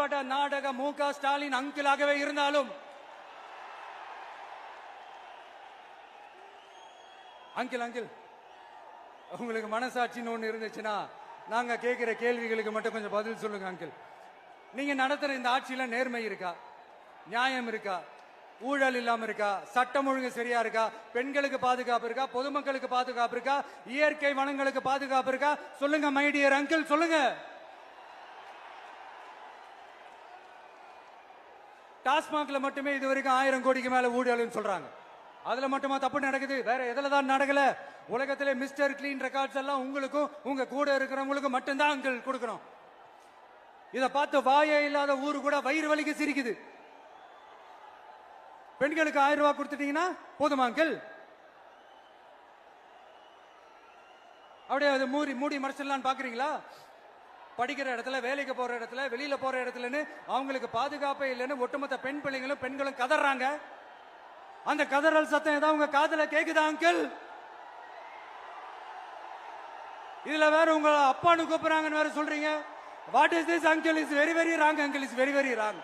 திரைப்பட நாடக மு.க. ஸ்டாலின் அங்கிளாகவே இருந்தாலும் அங்கிள் உங்களுக்கு மனசாட்சின்னு ஒண்ணு இருந்துச்சுன்னா நாங்க கேட்கிற கேள்விகளுக்கு மட்டும் கொஞ்சம் பதில் சொல்லுங்க அங்கிள். நீங்க நடத்துற இந்த ஆட்சியில நேர்மை இருக்கா, நியாயம் இருக்கா, ஊழல் இல்லாம இருக்கா, சட்டம் ஒழுங்கு சரியா இருக்கா, பெண்களுக்கு பாதுகாப்பு இருக்கா, பொதுமக்களுக்கு பாதுகாப்பு இருக்கா, இயற்கை வளங்களுக்கு பாதுகாப்பு இருக்கா? சொல்லுங்க மை டியர் அங்கிள், சொல்லுங்க. டாஸ்மாக்ல மட்டுமே இது வரைக்கும் 1000 கோடிக்கு மேல ஊழல்னு சொல்றாங்க. அதுல மட்டுமா தப்பு நடக்குது? வேற எதுல தான் நடக்கல? உலகத்திலே மிஸ்டர் கிளீன் ரெக்கார்ட்ஸ் எல்லாம் உங்களுக்கும் உங்க கூட இருக்கிறவங்களுக்கும் மட்டும்தான் அங்கிள் கொடுக்கணும். இத பார்த்து வாயே இல்லாத ஊரு கூட வயிறு வலிக்கு சிரிக்குது. பெண்களுக்கு 1000 ரூபாய் கொடுத்துட்டீங்கன்னா போதுமா அங்கிள்? அப்படியே அது மூடி மறைச்சிடலான்னு பாக்குறீங்களா? படிக்கிற இடத்துல, வேலைக்கு போற இடத்துல, வெளியில போற இடத்துலன்னு அவங்களுக்கு பாதுகாப்பே இல்லைன்னு ஒட்டுமொத்த பெண்களும் கதறாங்க. அந்த கதறல் சத்தம் ஏதாவது உங்க காதுல கேக்குதா அங்கிள்? இதுல வேற உங்க அப்பான்னு கூப்பிடுறாங்கன்னு வேற சொல்றீங்க. What is this uncle? Is very very wrong uncle, is very very wrong.